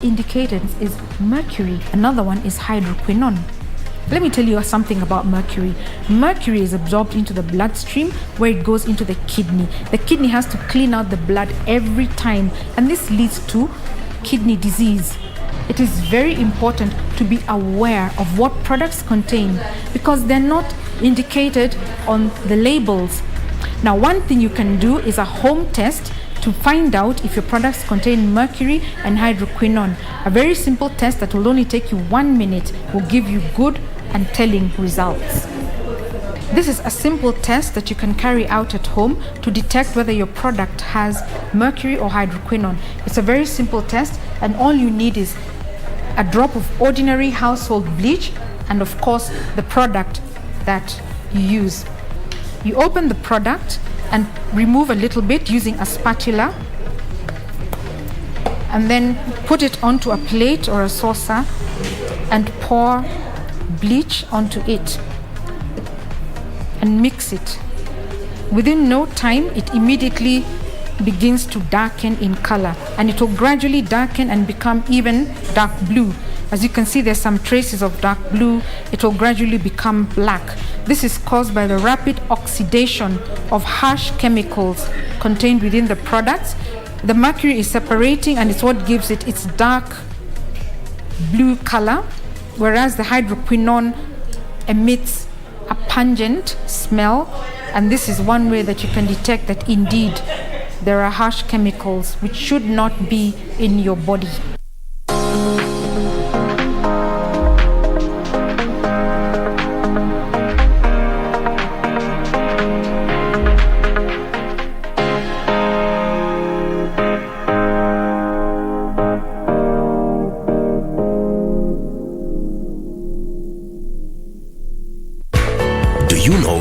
Indicators is mercury. Another one is hydroquinone. Let me tell you something about mercury. Mercury is absorbed into the bloodstream where it goes into the kidney. The kidney has to clean out the blood every time, and this leads to kidney disease. It is very important to be aware of what products contain because they're not indicated on the labels. Now, one thing you can do is a home test to find out if your products contain mercury and hydroquinone. A very simple test that will only take you 1 minute will give you good and telling results. This is a simple test that you can carry out at home to detect whether your product has mercury or hydroquinone. It's a very simple test, and all you need is a drop of ordinary household bleach and of course the product that you use. You open the product and remove a little bit using a spatula, and then put it onto a plate or a saucer and pour bleach onto it and mix it. Within no time, it immediately begins to darken in color, and it will gradually darken and become even dark blue. As you can see, there's some traces of dark blue. It will gradually become black. This is caused by the rapid oxidation of harsh chemicals contained within the products. The mercury is separating, and it's what gives it its dark blue color, whereas the hydroquinone emits a pungent smell, and this is one way that you can detect that indeed there are harsh chemicals which should not be in your body.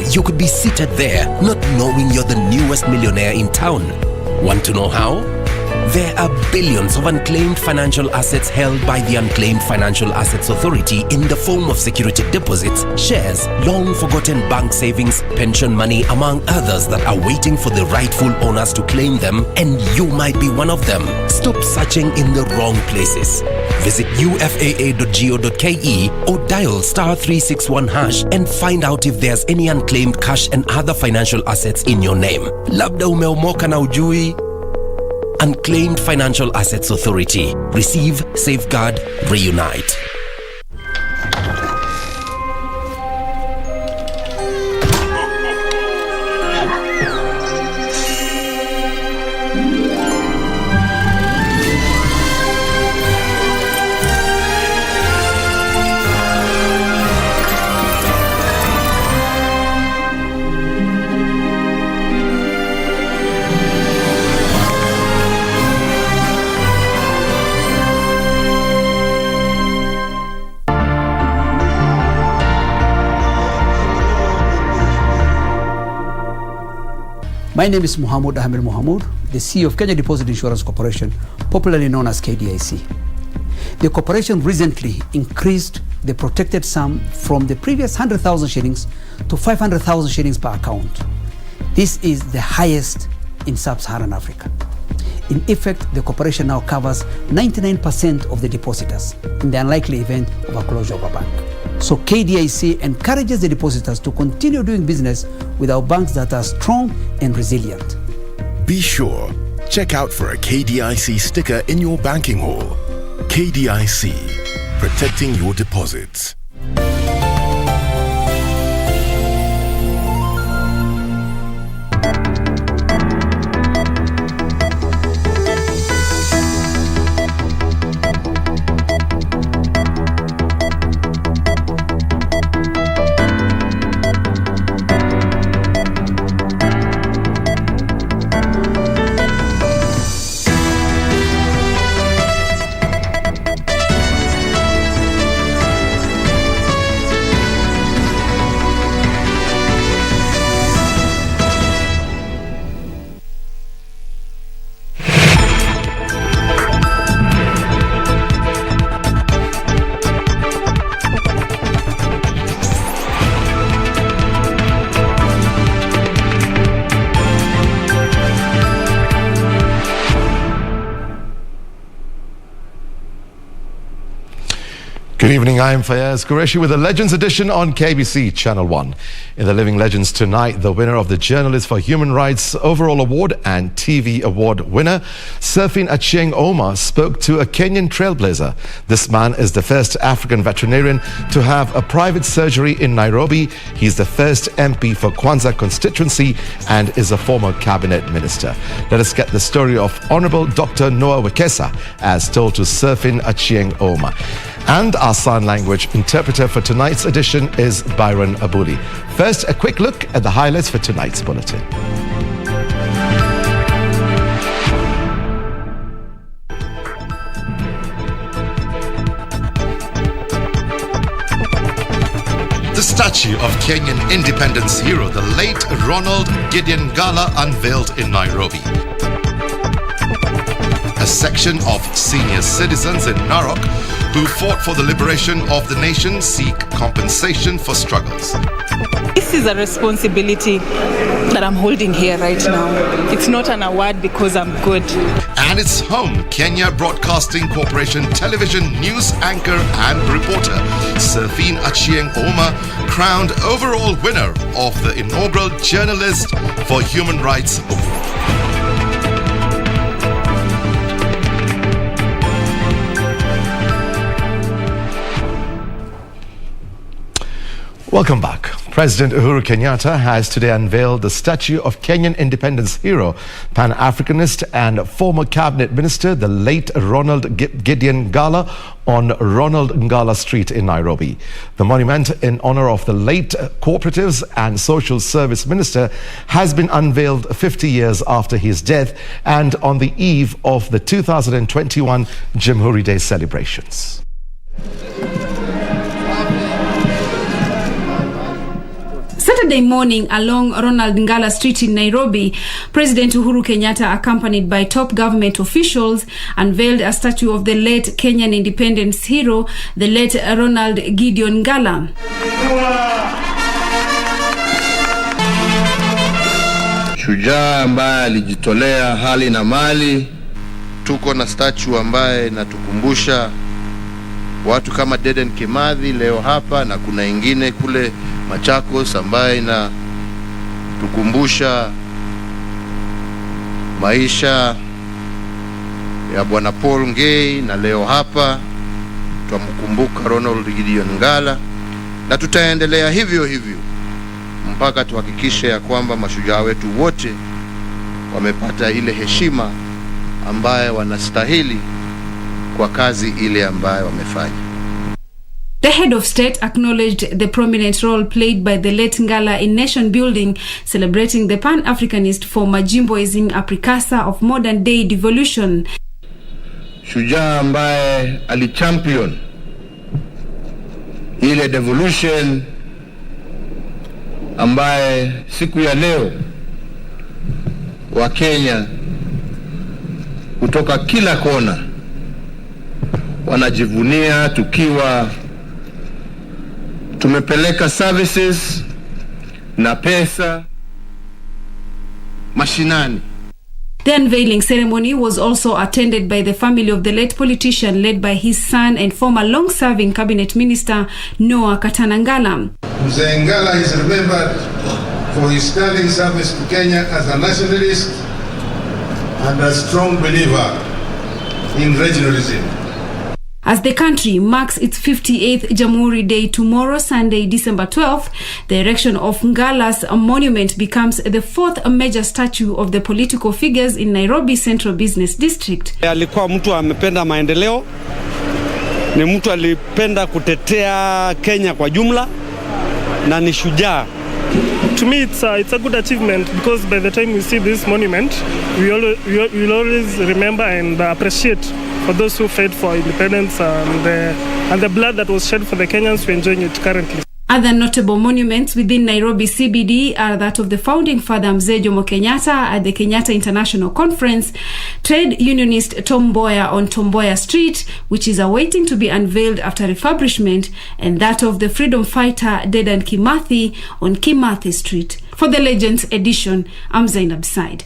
You could be seated there, not knowing you're the newest millionaire in town. Want to know how? There are billions of unclaimed financial assets held by the Unclaimed Financial Assets Authority in the form of security deposits, shares, long-forgotten bank savings, pension money, among others that are waiting for the rightful owners to claim them, and you might be one of them. Stop searching in the wrong places. Visit ufaa.go.ke or dial *361# and find out if there's any unclaimed cash and other financial assets in your name. Labda umeomoka na ujui. Unclaimed Financial Assets Authority. Receive, safeguard, reunite. My name is Muhammad Ahmed Muhammad, the CEO of Kenya Deposit Insurance Corporation, popularly known as KDIC. The corporation recently increased the protected sum from the previous 100,000 shillings to 500,000 shillings per account. This is the highest in sub-Saharan Africa. In effect, the corporation now covers 99% of the depositors in the unlikely event of a closure of a bank. So KDIC encourages the depositors to continue doing business with our banks that are strong and resilient. Be sure, check out for a KDIC sticker in your banking hall. KDIC, protecting your deposits. Good evening, I am Fayyaz. Qureishi with the Legends edition on KBC Channel 1. In the Living Legends tonight, the winner of the Journalist for Human Rights Overall Award and TV Award winner, Surfin Achieng Omar, spoke to a Kenyan trailblazer. This man is the first African veterinarian to have a private surgery in Nairobi. He's the first MP for Kwanza constituency and is a former cabinet minister. Let us get the story of Honorable Dr. Noah Wekesa as told to Surfin Achieng Omar. And our sign language interpreter for tonight's edition is Byron Abuli. First, a quick look at the highlights for tonight's bulletin. The statue of Kenyan independence hero, the late Ronald Gideon Ngala, unveiled in Nairobi. A section of senior citizens in NANAK who fought for the liberation of the nation seek compensation for struggles. This is a responsibility that I'm holding here right now. It's not an award because I'm good. And it's home, Kenya Broadcasting Corporation television news anchor and reporter Surfin Achieng Omar crowned overall winner of the inaugural Journalist for Human Rights Award. Welcome back. President Uhuru Kenyatta has today unveiled the statue of Kenyan independence hero, Pan-Africanist and former cabinet minister, the late Ronald Gideon Ngala, on Ronald Ngala Street in Nairobi. The monument in honor of the late cooperatives and social service minister has been unveiled 50 years after his death and on the eve of the 2021 JAMHURI Day celebrations. Saturday morning along Ronald Ngala Street in Nairobi, President Uhuru Kenyatta, accompanied by top government officials, unveiled a statue of the late Kenyan independence hero, the late Ronald Gideon Ngala. Shujaa ambaye alijitolea hali na mali. Tuko na statue ambaye natukumbusha watu kama Dedan Kimathi leo hapa, na kuna ingine kule Machakos ambaye na tukumbusha maisha ya Bwana Paul Ngei, na leo hapa tumkumbuka Ronald Gideon Ngala, na tutaendelea hivyo hivyo mpaka tuhakikishe ya kwamba mashujaa wetu wote wamepata ile heshima ambaye wanastahili kwa kazi ile ambayo wamefanya. The head of state acknowledged the prominent role played by the late Ngala in nation building, celebrating the Pan-Africanist former Jimboism, a precursor of modern day devolution. Shujaa ambaye alichampion ile devolution ambaye siku ya leo wa Kenya kutoka kila kona wanajivunia, tukiwa tumepeleka services na pesa mashinani. The unveiling ceremony was also attended by the family of the late politician, led by his son and former long-serving cabinet minister Noah Ngala. Mzee Ngala is remembered for his sterling service to Kenya as a nationalist and a strong believer in regionalism. As the country marks its 58th JAMHURI Day tomorrow, Sunday, December 12th, the erection of Ngala's monument becomes the fourth major statue of the political figures in Nairobi Central Business District. Alikuwa mtu amependa maendeleo, ni mtu alipenda kutetea Kenya kwa jumla, na ni shujaa. To me, it's a good achievement because by the time we see this monument, we will always remember and appreciate for those who fought for independence and the blood that was shed for the Kenyans who are enjoying it currently. Other notable monuments within Nairobi CBD are that of the founding father Mzee Jomo Kenyatta at the Kenyatta International Conference, trade unionist Tom Mboya on Tom Mboya Street, which is awaiting to be unveiled after refurbishment, and that of the freedom fighter Dedan Kimathi on Kimathi Street. For the Legends edition, I'm Zainab Said.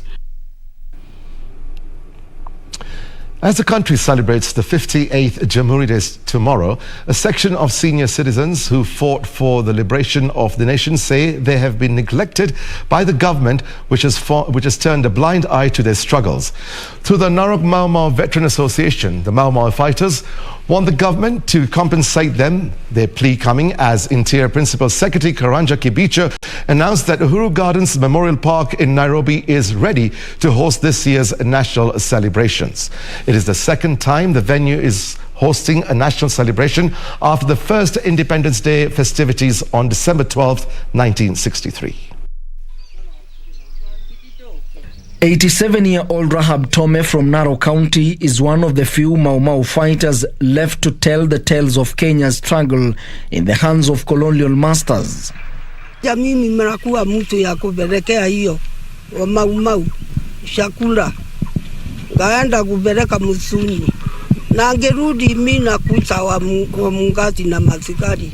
As the country celebrates the 58th JAMHURI Day tomorrow, a section of senior citizens who fought for the liberation of the nation say they have been neglected by the government, which has turned a blind eye to their struggles. Through the NANAK Mau Mau Veteran Association, the Mau Mau fighters want the government to compensate them. Their plea coming as Interior Principal Secretary Karanja Kibicho announced that UHURU Gardens Memorial Park in Nairobi is ready to host this year's national celebrations. It is the second time the venue is hosting a national celebration after the first Independence Day festivities on December 12, 1963. 87-year-old Rahab Tome from Narok County is one of the few Mau Mau fighters left to tell the tales of Kenya's struggle in the hands of colonial masters. Mimi mnakuwa mtu ya kupelekea hiyo wa Mau Mau chakula, ngaenda kupeleka Musuni na ngerudi mimi na kuta wa Mungati na masikari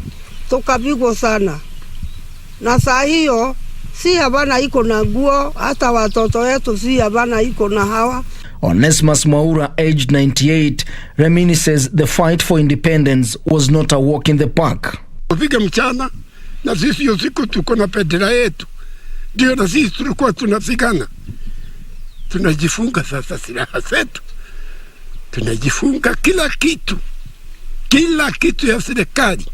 tukapigwa sana, na saa hiyo si habana iko na nguo, hata watoto wetu si habana iko na hawa. Onesmus Mwaura, aged 98, reminisces the fight for independence was not a walk in the park. Kupiga mchana na sisi usiku tuko na bendera yetu, ndio na sisi tulikuwa tunapigana. Tunajifunga sasa silaha zetu, tunajifunga kila kitu ya serikali.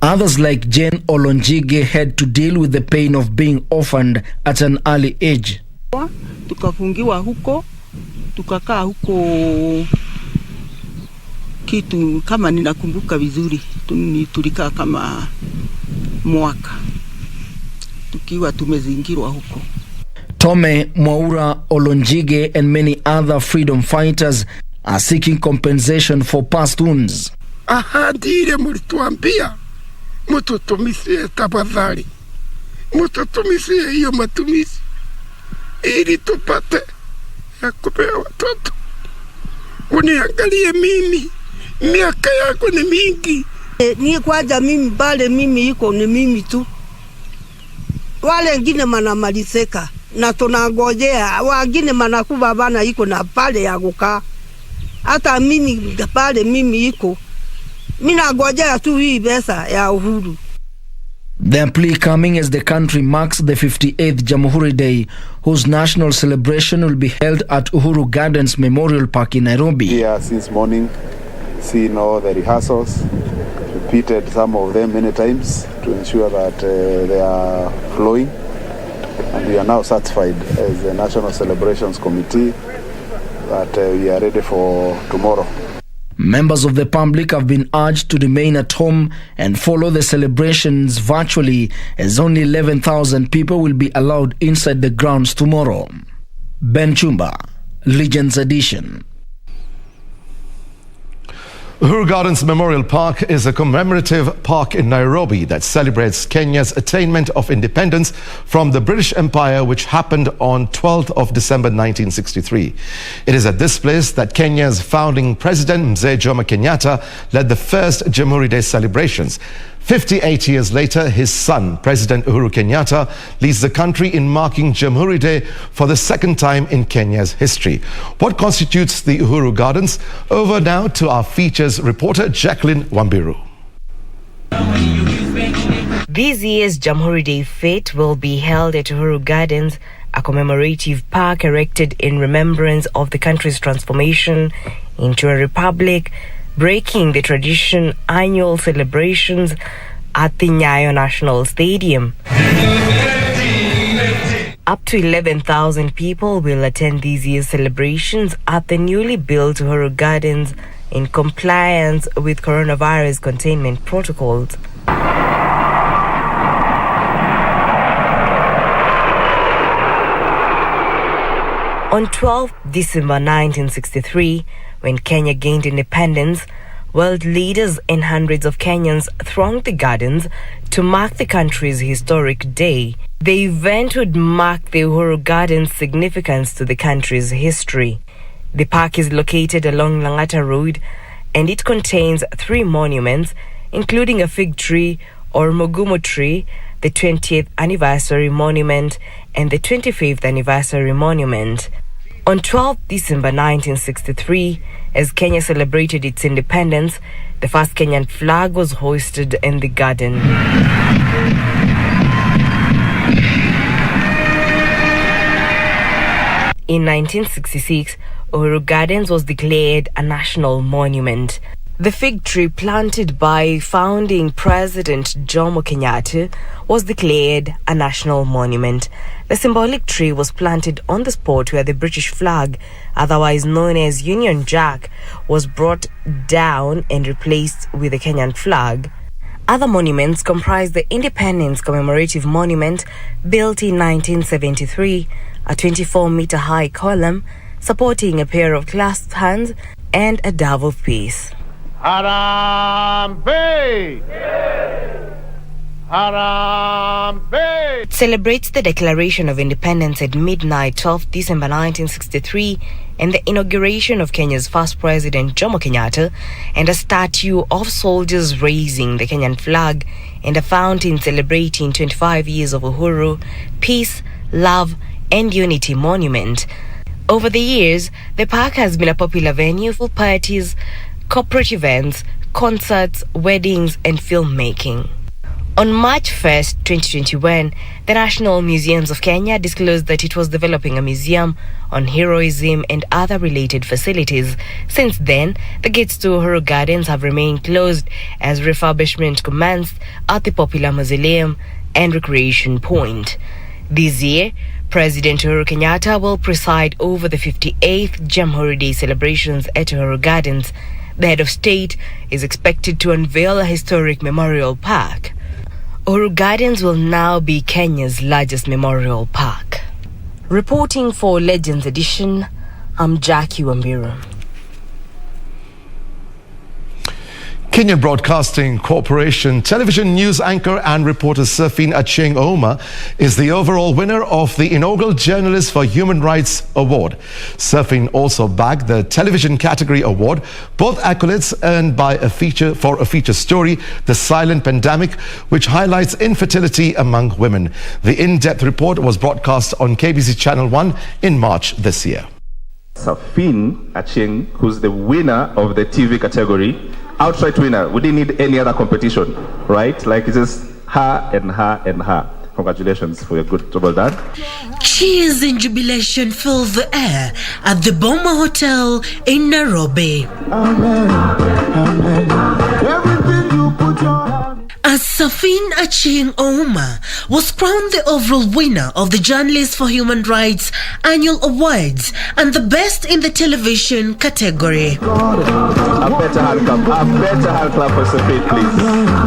Others like Jane Olonjige had to deal with the pain of being orphaned at an early age. Tukafungiwa huko, tukakaa huko kitu kama ninakumbuka vizuri, tulikaa kama mwaka tukiwa tumezingirwa huko. Tome, Mwaura, Olonjige and many other freedom fighters are seeking compensation for past wounds. Ahadi ile mlituambia mtutumisie tafadhali, mtutumisie hiyo matumizi ili tupate ya kupea watoto. Uniangalie mimi, miaka yako ni mingi. Ni kwaja mimi bale mimi iko ni mimi tu, wale wengine manamalizeka na tunangojea wengine manakuba bana iko na pale ya kukaa. Hata mimi pale mimi iko mina ngojea tu hii pesa ya uhuru. Their plea coming as the country marks the 58th JAMHURI Day, whose national celebration will be held at UHURU Gardens Memorial Park in Nairobi. Here since morning, seen all the rehearsals, repeated some of them many times to ensure that they are flowing, and we are now satisfied as the National Celebrations Committee that we are ready for tomorrow. Members of the public have been urged to remain at home and follow the celebrations virtually, as only 11,000 people will be allowed inside the grounds tomorrow. Ben Chumba, Legends Edition. UHURU Gardens Memorial Park is a commemorative park in Nairobi that celebrates Kenya's attainment of independence from the British Empire, which happened on 12th of December 1963. It is at this place that Kenya's founding president, Mzee Jomo Kenyatta, led the first JAMHURI Day celebrations. 58 years later, his son, President Uhuru Kenyatta, leads the country in marking JAMHURI Day for the second time in Kenya's history. What constitutes the UHURU Gardens? Over now to our features reporter, Jacqueline Wambiru. This year's JAMHURI Day FETE will be held at UHURU Gardens, a commemorative park erected in remembrance of the country's transformation into a republic, breaking the tradition annual celebrations at the Nyayo National Stadium. Up to 11,000 people will attend this year's celebrations at the newly built UHURU Gardens in compliance with coronavirus containment protocols. On 12 December 1963, when Kenya gained independence, world leaders and hundreds of Kenyans thronged the gardens to mark the country's historic day. The event would mark the UHURU Gardens' significance to the country's history. The park is located along Langata Road, and it contains 3 monuments, including a fig tree or mogumo tree, the 20th Anniversary Monument, and the 25th Anniversary Monument. On 12 December 1963, as Kenya celebrated its independence, the first Kenyan flag was hoisted in the garden. In 1966, UHURU Gardens was declared a national monument. The fig tree planted by founding President Jomo Kenyatta was declared a national monument. The symbolic tree was planted on the spot where the British flag, otherwise known as Union Jack, was brought down and replaced with the Kenyan flag. Other monuments comprise the Independence Commemorative Monument, built in 1973, a 24-meter-high column supporting a pair of clasped hands and a dove of peace. Harambe! Harambe! It celebrates the Declaration of Independence at midnight, 12 December 1963, and the inauguration of Kenya's first president, Jomo Kenyatta, and a statue of soldiers raising the Kenyan flag, and a fountain celebrating 25 years of Uhuru, peace, love, and unity monument. Over the years, the park has been a popular venue for parties, corporate events, concerts, weddings, and filmmaking. On March 1st, 2021, the National Museums of Kenya disclosed that it was developing a museum on heroism and other related facilities. Since then, the gates to UHURU Gardens have remained closed as refurbishment commenced at the popular mausoleum and recreation point. This year, President Uhuru Kenyatta will preside over the 58th JAMHURI Day celebrations at UHURU Gardens. The head of state is expected to unveil a historic memorial park. UHURU Gardens will now be Kenya's largest memorial park. Reporting for Legends Edition, I'm Jackie Wambiru. Kenyan Broadcasting Corporation television news anchor and reporter Safin Achieng Ouma is the overall winner of the inaugural Journalist for Human Rights Award. Safin also bagged the television category award, both accolades earned by a feature story, The Silent Pandemic, which highlights infertility among women. The in-depth report was broadcast on KBC Channel 1 in March this year. Safin Achieng, who's the winner of the TV category, outright winner. We didn't need any other competition, right? Like it's just her and her and her. Congratulations for your good job, well done. Cheers and jubilation fill the air at the Boma Hotel in Nairobi. Amen. Amen. Everything you put your hand. As Safin Achieng Ouma was crowned the overall winner of the Journalist for Human Rights Annual Awards and the best in the television category. A better hand clap for Safin, please.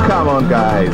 Come on, guys.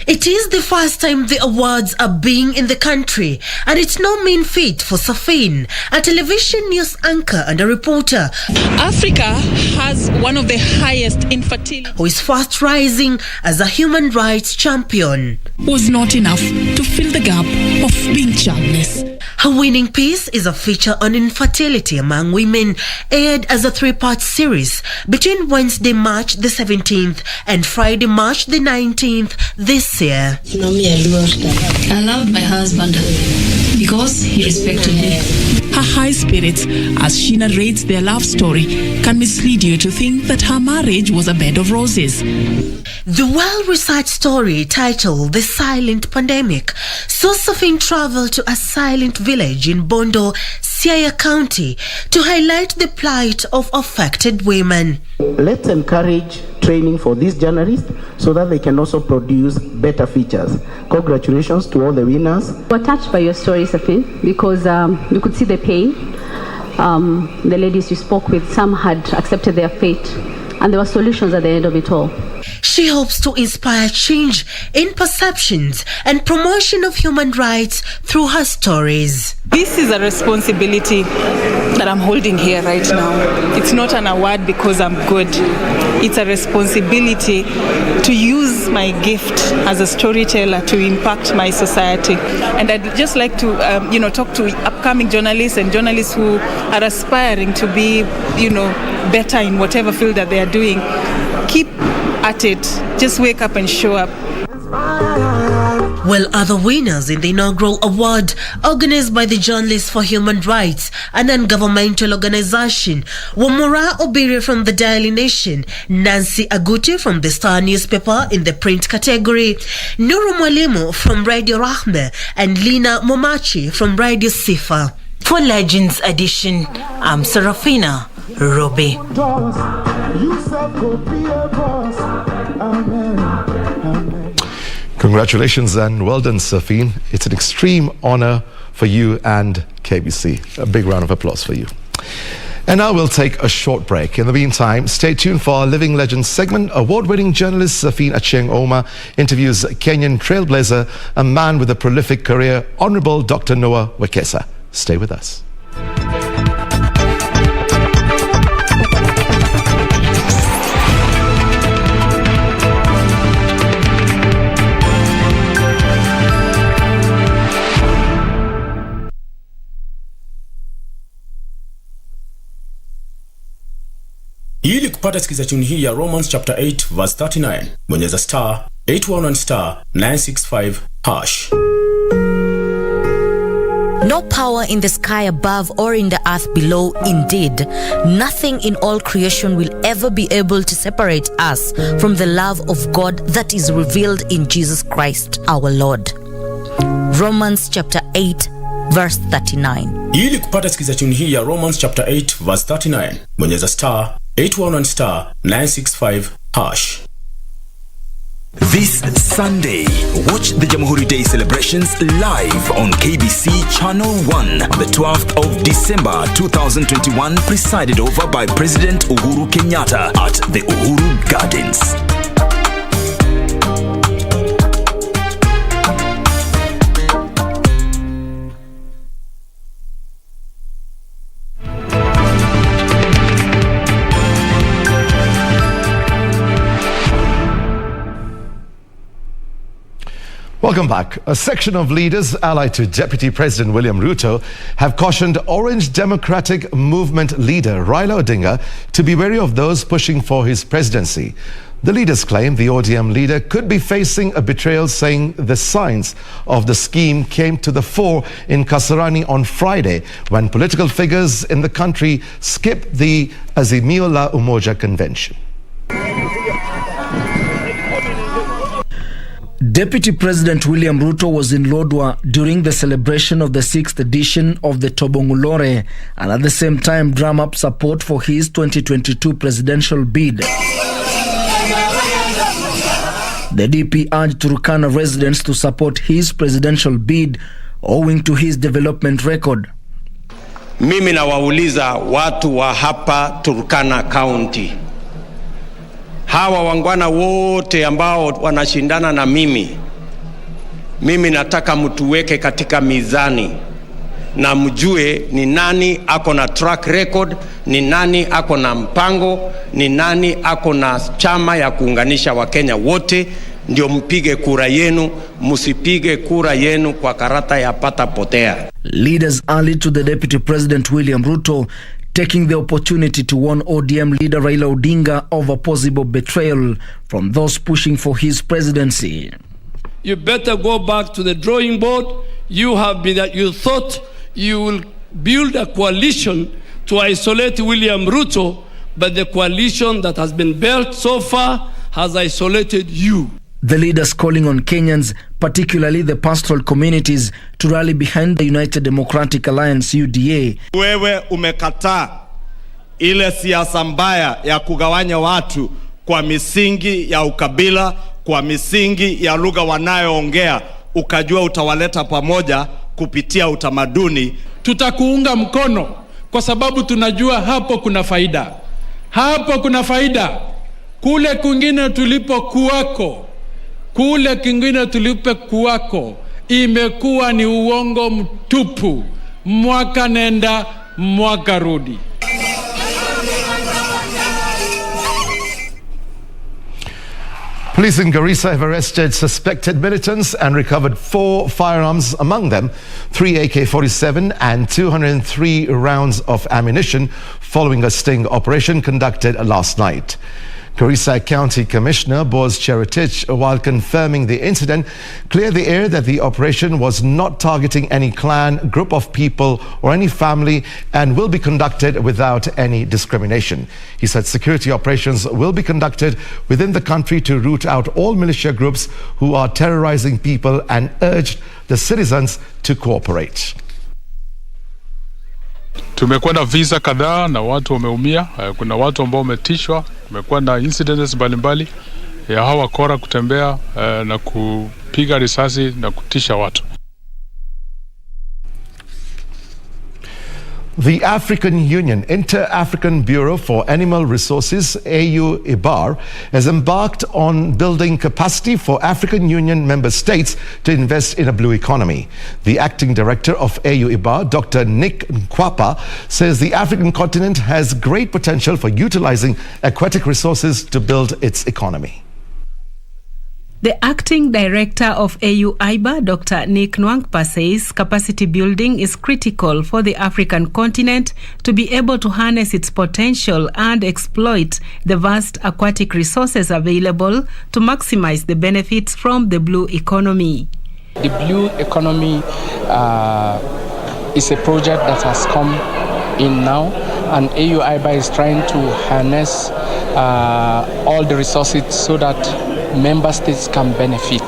It is the first time the awards are being in the country, and it's no mean feat for Safin, a television news anchor and a reporter. Africa has one of the highest infertility, who is fast rising as a human rights champion. Was not enough to fill the gap of being childless. Her winning piece is a feature on infertility among women, aired as a 3-part series between Wednesday, March the 17th and Friday, March the 19th this year. I loved my husband because he respected me. Her high spirits as she narrates their love story can mislead you to think that her marriage was a bed of roses. The well-researched story, titled The Silent Pandemic, saw Safin travel to a silent village in Bondo, Siaya County, to highlight the plight of affected women. Let's encourage training for these journalists so that they can also produce better features. Congratulations to all the winners. We're touched by your story, Safin, because you could see the pain. The ladies you spoke with, some had accepted their fate, and there were solutions at the end of it all. She hopes to inspire change in perceptions and promotion of human rights through her stories. This is a responsibility that I'm holding here right now. It's not an award because I'm good. It's a responsibility to use my gift as a storyteller to impact my society. And I'd just like to, talk to upcoming journalists and journalists who are aspiring to be, better in whatever field that they are doing. Keep at it. Just wake up and show up. while other winners in the inaugural award, organized by the Journalists for Human Rights, a non-governmental organization, were Mora Obiri from the Daily Nation, Nancy Aguti from the Star newspaper in the print category, Nuru Mwalimu from Radio Rahme, and Lina Momachi from Radio Sifa. For Legends Edition, I'm Serafina Robi. Congratulations and well done, Safine. It's an extreme honor for you and KBC. A big round of applause for you. And now we'll take a short break. In the meantime, stay tuned for our Living Legends segment. Award-winning journalist Safine Achieng Oma interviews Kenyan trailblazer, a man with a prolific career, Honorable Dr. Noah Wekesa. Stay with us. Ili kupata sikiza tune hii ya Romans chapter 8 verse 39, bonyeza star 811 star 965 hash. No power in the sky above or in the earth below, indeed, nothing in all creation will ever be able to separate us from the love of God that is revealed in Jesus Christ our Lord. Romans chapter 8 verse 39. Ili kupata sikiza tune hii ya Romans chapter 8 verse 39, bonyeza star 811 star 965 hash. This Sunday, watch the JAMHURI Day celebrations live on KBC Channel 1, the 12th of December 2021, presided over by President Uhuru Kenyatta at the Uhuru Gardens. Welcome back. A section of leaders allied to Deputy President William Ruto have cautioned Orange Democratic Movement leader Raila Odinga to be wary of those pushing for his presidency. The leaders claim the ODM leader could be facing a betrayal, saying the signs of the scheme came to the fore in Kasarani on Friday when political figures in the country skipped the Azimio la Umoja convention. Deputy President William Ruto was in Lodwar during the celebration of the 6th edition of the Tobongulore and at the same time drum up support for his 2022 presidential bid. The DP urged Turkana residents to support his presidential bid owing to his development record. Mimi nawauliza watu wa hapa Turkana County, hawa wangwana wote ambao wanashindana na mimi nataka mtuweke katika mizani na mjue ni nani ako na track record, ni nani ako na mpango, ni nani ako na chama ya kuunganisha Wakenya wote, ndio mpige kura yenu, musipige kura yenu kwa karata ya pata potea. Leaders allied to the Deputy President William Ruto taking the opportunity to warn ODM leader Raila Odinga of a possible betrayal from those pushing for his presidency. You better go back to the drawing board. You thought you will build a coalition to isolate William Ruto, but the coalition that has been built so far has isolated you. The leaders calling on Kenyans, particularly the pastoral communities, to rally behind the United Democratic Alliance UDA. Wewe umekataa ile siasa mbaya ya kugawanya watu kwa misingi ya ukabila, kwa misingi ya lugha wanayoongea, ukajua utawaleta pamoja kupitia utamaduni. Tutakuunga mkono kwa sababu tunajua hapo kuna faida. Hapo kuna faida. Kule kwingine tulipokuwako imekuwa ni uongo mtupu. Mwaka nenda mwaka rudi. Police in Garissa have arrested suspected militants and recovered 4 firearms, among them 3 AK-47 and 203 rounds of ammunition following a sting operation conducted last night. Qureishi County Commissioner Boaz Cheretich, while confirming the incident, cleared the air that the operation was not targeting any clan, group of people or any family and will be conducted without any discrimination. He said security operations will be conducted within the country to root out all militia groups who are terrorizing people and urged the citizens to cooperate. Tumekuwa na visa kadhaa na watu wameumia. Kuna watu ambao wametishwa. Tumekuwa na incidents mbalimbali ya hawa kora kutembea na kupiga risasi na kutisha watu. The African Union Inter-African Bureau for Animal Resources, AU-IBAR, has embarked on building capacity for African Union member states to invest in a blue economy. The acting director of AU-IBAR, Dr. Nick Nkwapa, says the African continent has great potential for utilizing aquatic resources to build its economy. The acting director of AU-IBAR, Dr. Nick Nwankpa, says capacity building is critical for the African continent to be able to harness its potential and exploit the vast aquatic resources available to maximize the benefits from the blue economy. The blue economy is a project that has come in now, and AU-IBAR is trying to harness all the resources so that member states can benefit.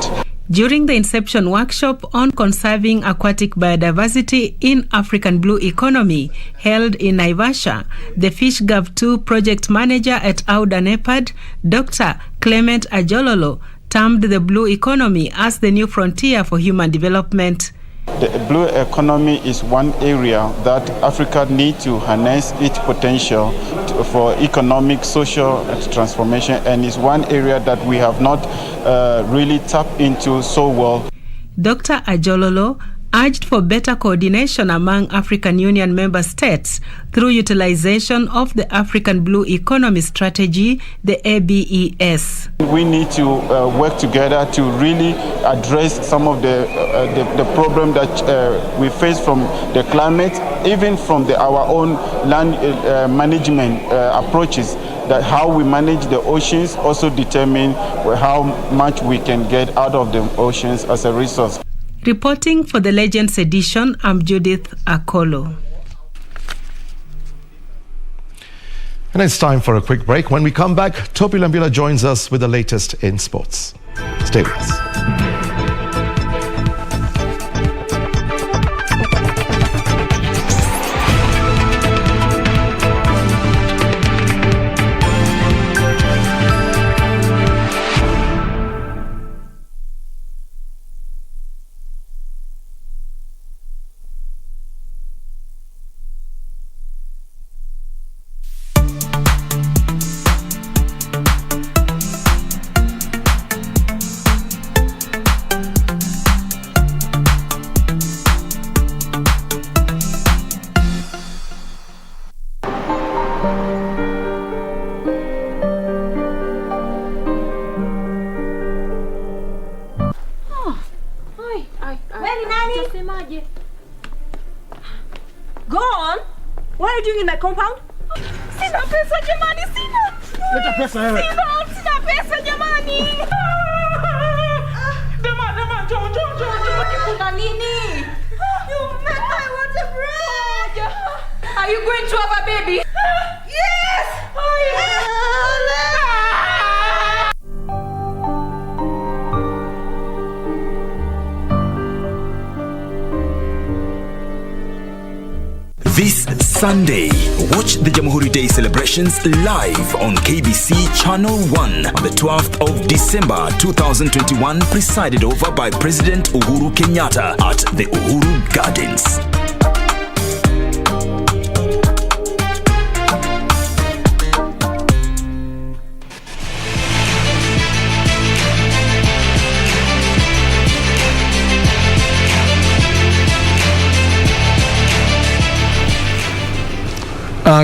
During the inception workshop on conserving aquatic biodiversity in African Blue Economy held in Naivasha, the FishGov 2 project manager at Auda NEPAD, Dr. Clement Ajololo, termed the blue economy as the new frontier for human development. The blue economy is one area that Africa needs to harness its potential for economic, social transformation, and is one area that we have not really tapped into so well. Dr. Ajololo urged for better coordination among African Union member states through utilization of the African Blue Economy Strategy, the ABES. We need to work together to really address some of the problem that we face from the climate, even from our own land management approaches. That how we manage the oceans also determine how much we can get out of the oceans as a resource. Reporting for the Legends edition, I'm Judith Akolo. And it's time for a quick break. When we come back, Topi Lambila joins us with the latest in sports. Stay with us. Go on. What are you doing in my compound? Sina pesa jamani, sina. Leta pesa wewe. Sina pesa jamani. Dema, jo. Kuna nini? I want a break. Are you going to have a baby? Yes. This Sunday, watch the JAMHURI Day celebrations live on KBC Channel 1 on the 12th of December 2021, presided over by President Uhuru Kenyatta at the UHURU Gardens.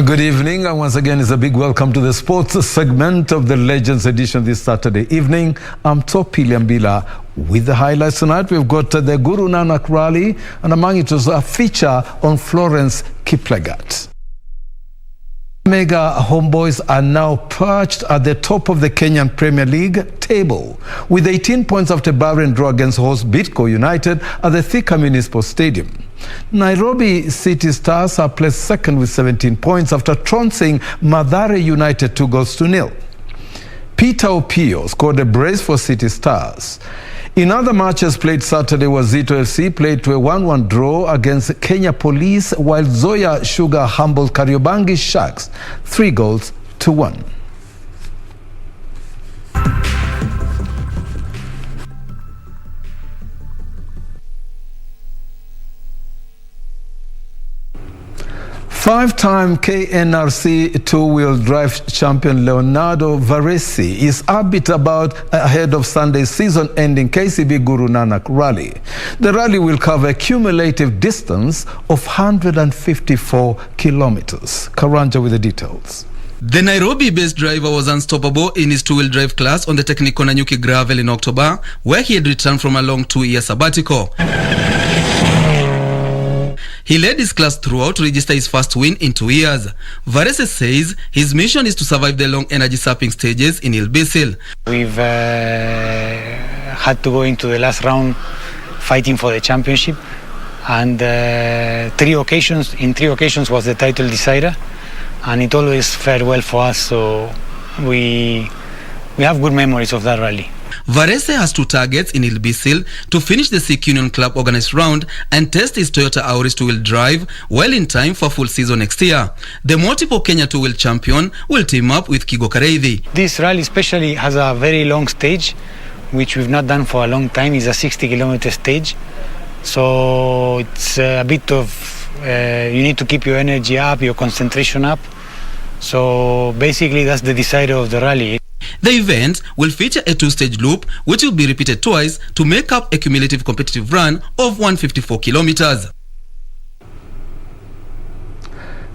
Good evening, and once again it's a big welcome to the sports segment of the Legends edition this Saturday evening. I'm Topi Lambila with the highlights tonight. We've got the Guru NANAK rally, and among it was a feature on Florence Kiplagat. Mega Homeboys are now perched at the top of the Kenyan Premier League table with 18 points after barren draw against host Bidco United at the Thika Municipal Stadium. Nairobi City Stars are placed second with 17 points after trouncing Mathare United 2-0. Peter Opio scored a brace for City Stars. In other matches played Saturday, Wazito FC played to a 1-1 draw against Kenya Police, while Zoya Sugar humbled Kariobangi Sharks 3-1. Five-time KNRC two-wheel drive champion Leonardo Varese is upbeat ahead of Sunday's season-ending KCB Guru Nanak Rally. The rally will cover a cumulative distance of 154 kilometers. Karanja with the details. The Nairobi-based driver was unstoppable in his two-wheel drive class on the technical Nanyuki Gravel in October, where he had returned from a long 2-year sabbatical. He led his class throughout to register his first win in 2 years. Varese says his mission is to survive the long energy sapping stages in Ilbisil. We've had to go into the last round fighting for the championship, and in 3 occasions was the title decider, and it always fared well for us, so we have good memories of that rally. Varese has 2 targets in Ilbisil: to finish the Sikh Union Club organized round and test his Toyota Auris two-wheel drive well in time for full season next year. The multiple Kenya two-wheel champion will team up with Kigo Kareithi. This rally especially has a very long stage, which we've not done for a long time. It's a 60-kilometer stage, so it's a bit of you need to keep your energy up, your concentration up. So basically that's the decider of the rally. The event will feature a 2-stage loop which will be repeated twice to make up a cumulative competitive run of 154 kilometers.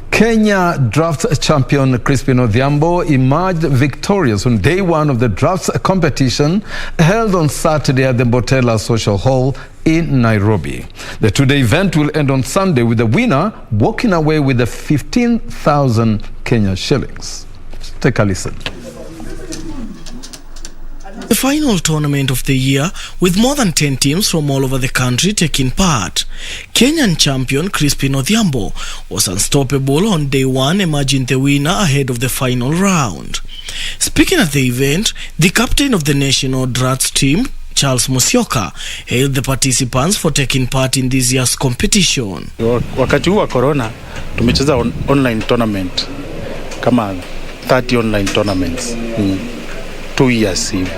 Kenya drafts champion Crispin Odhiambo emerged victorious on day 1 of the drafts competition held on Saturday at the Mbotela Social Hall in Nairobi. The 2-day event will end on Sunday with the winner walking away with the 15,000 Kenya shillings. Take a listen. The final tournament of the year, with more than 10 teams from all over the country taking part. Kenyan champion Crispin Odhiambo was unstoppable on day 1, emerging the winner ahead of the final round. Speaking at the event, the captain of the national DRAUGHTS team, Charles Musyoka, hailed the participants for taking part in this year's competition. Wakati huu wa corona tumecheza online tournament kama 30 online tournaments in 2 years hivi.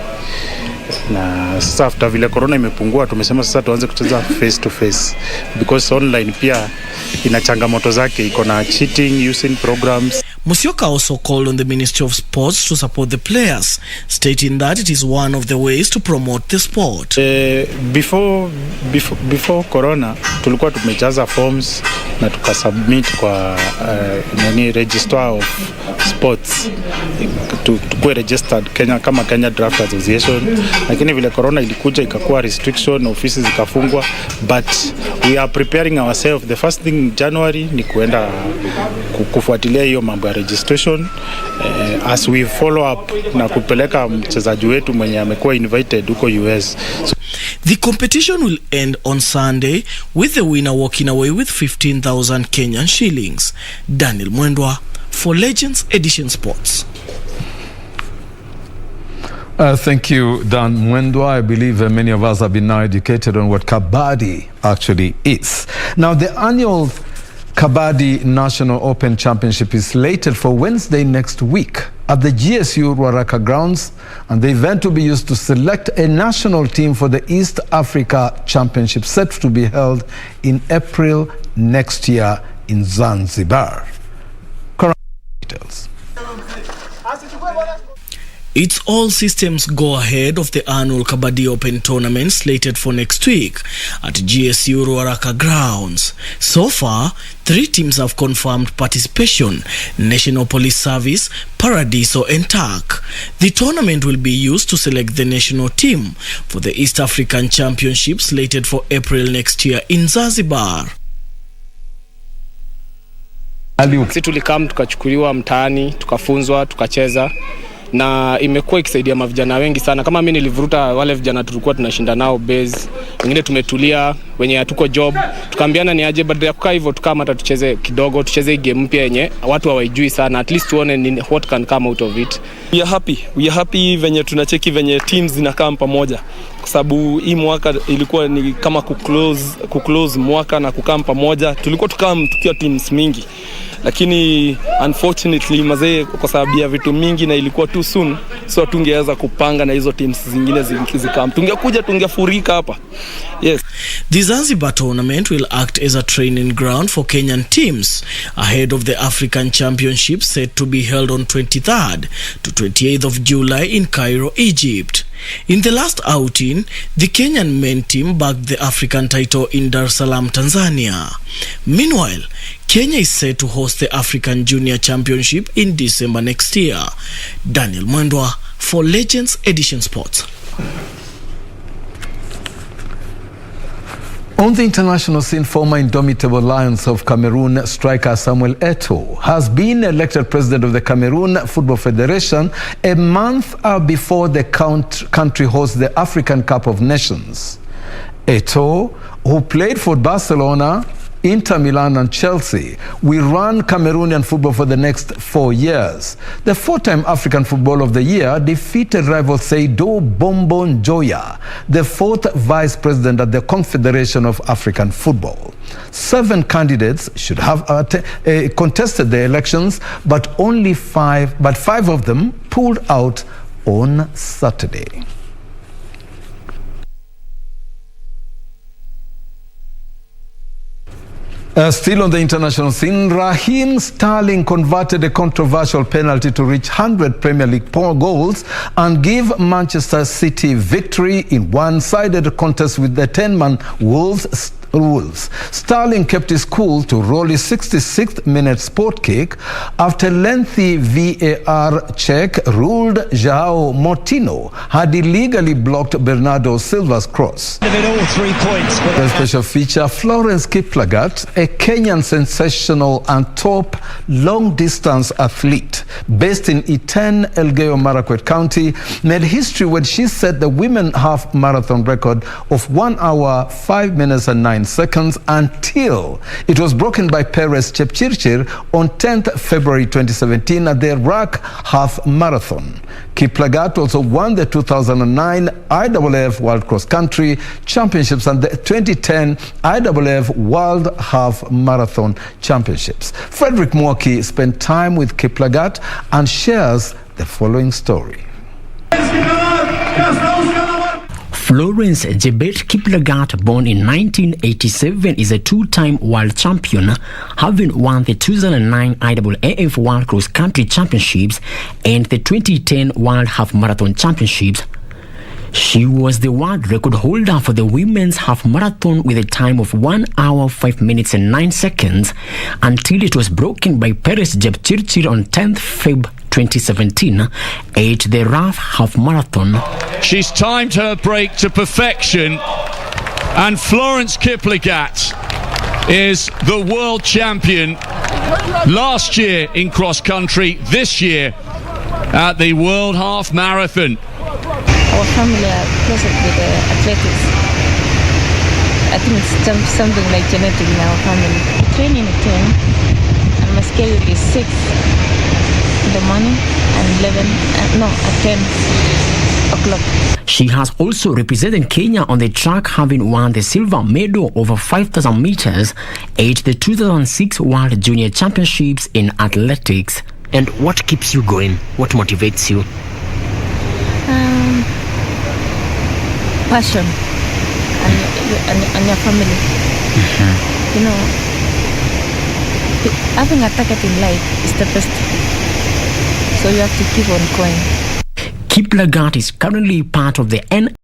Na sasa after vile corona imepungua tumesema sasa tuanze kucheza face to face, because online pia ina changamoto zake, iko na cheating, using programs. Musyoka also called on the Ministry of Sports to support the players, stating that it is one of the ways to promote the sport. Before corona tulikuwa tumejaza forms na tukasubmit kwa Register of Sports tukue registered Kenya kama Kenya Draft Association, lakini vile corona ilikuja ikakuwa restriction, ofisi zikafungwa, but we are preparing ourselves. The first thing January ni kuenda kufuatilia hiyo mambo ya registration as we follow up na kupeleka mchezaji wetu mwenye amekuwa invited huko US. The competition will end on Sunday with the winner walking away with 15,000 Kenyan shillings. Daniel Mwendwa for Legends Edition Sports. Thank you, Dan Mwendwa. I believe many of us have been now educated on what Kabaddi actually is. Now, the annual Kabaddi National Open Championship is slated for Wednesday next week at the GSU Ruaraka grounds, and the event will be used to select a national team for the East Africa Championship set to be held in April next year in Zanzibar. Details. It's all systems go ahead of the annual Kabaddi Open tournament slated for next week at GSU Ruaraka grounds. So far, 3 teams have confirmed participation: National Police Service, Paradiso and TAC. The tournament will be used to select the national team for the East African Championship slated for April next year in Zanzibar. Sisi tulikam tukachukuliwa mtaani, tukafunzwa, tukacheza na imekuwa ikisaidia mavijana wengi sana. Kama mimi nilivuruta wale vijana tulikuwa tunashinda nao base, wengine tumetulia, wenye hatuko job, tukaambiana ni aje badala ya kukaa hivyo tukama hata tucheze kidogo, tucheze game mpya yenye watu hawaijui sana, at least tuone what can come out of it. We are happy venye tunacheki venye teams zinakaa pamoja, kwa sababu hii mwaka ilikuwa ni kama kuclose mwaka na kukaa pamoja. Tulikuwa tukiwa teams mingi, lakini unfortunately mazee kwa sababu ya vitu mingi na ilikuwa too soon, so tungeweza kupanga na hizo teams zingine zikam. Tungefurika hapa. Yes. The Zanzibar tournament will act as a training ground for Kenyan teams ahead of the African Championship set to be held on 23rd to 28th of July in Cairo, Egypt. In the last outing, the Kenyan men team bagged the African title in Dar es Salaam, Tanzania. Meanwhile, Kenya is set to host the African Junior Championship in December next year. Daniel Mwendwa for Legends Edition Sports. On the international scene, former Indomitable Lions of Cameroon striker Samuel Eto'o has been elected president of the Cameroon Football Federation a month before the country hosts the African Cup of Nations. Eto'o, who played for Barcelona, Inter Milan and Chelsea, will run Cameroonian football for the next 4 years. The four-time African Footballer of the Year defeated rival Seydou Bombo Njoya, the fourth vice president at the Confederation of African Football. 7 candidates should have contested the elections, but five of them pulled out on Saturday. Still on the international scene, Raheem Sterling converted a controversial penalty to reach 100 Premier League goals and give Manchester City victory in one-sided contest with the 10-man Wolves. Sterling kept his cool to roll his 66th minute sport kick after lengthy VAR check ruled João Moutinho had illegally blocked Bernardo Silva's cross. The special feature, Florence Kiplagat, a Kenyan sensational and top long-distance athlete based in Iten, Elgeyo Marakwet County, made history when she set the women half marathon record of 1 hour, 5 minutes and 9 seconds until it was broken by Perez Chepchirchir on 10th February 2017 at the Iraq Half Marathon. Kiplagat also won the 2009 IAAF World Cross Country Championships and the 2010 IAAF World Half Marathon Championships. Frederick Mwoki spent time with Kiplagat and shares the following story. Florence Jebet Kiplagat, born in 1987, is a two-time world champion, having won the 2009 IAAF World Cross Country Championships and the 2010 World Half Marathon Championships. She was the world record holder for the women's half marathon with a time of 1 hour, 5 minutes and 9 seconds until it was broken by Perez Jepchirchir on 10th Feb 2017 at the RAF Half Marathon. She's timed her break to perfection, and Florence Kiplagat is the world champion last year in cross country, this year at the World Half Marathon. Our family are close with athletics. I think it's something like genetic in our family. I train in a team, and my schedule is 6 in the morning and 10 o'clock. She has also represented Kenya on the track, having won the silver medal over 5,000 meters at the 2006 World Junior Championships in athletics. And what keeps you going? What motivates you? Passion and your family. You know, having a target in life is the best. So you have to keep on going. Kiplagat is currently part of the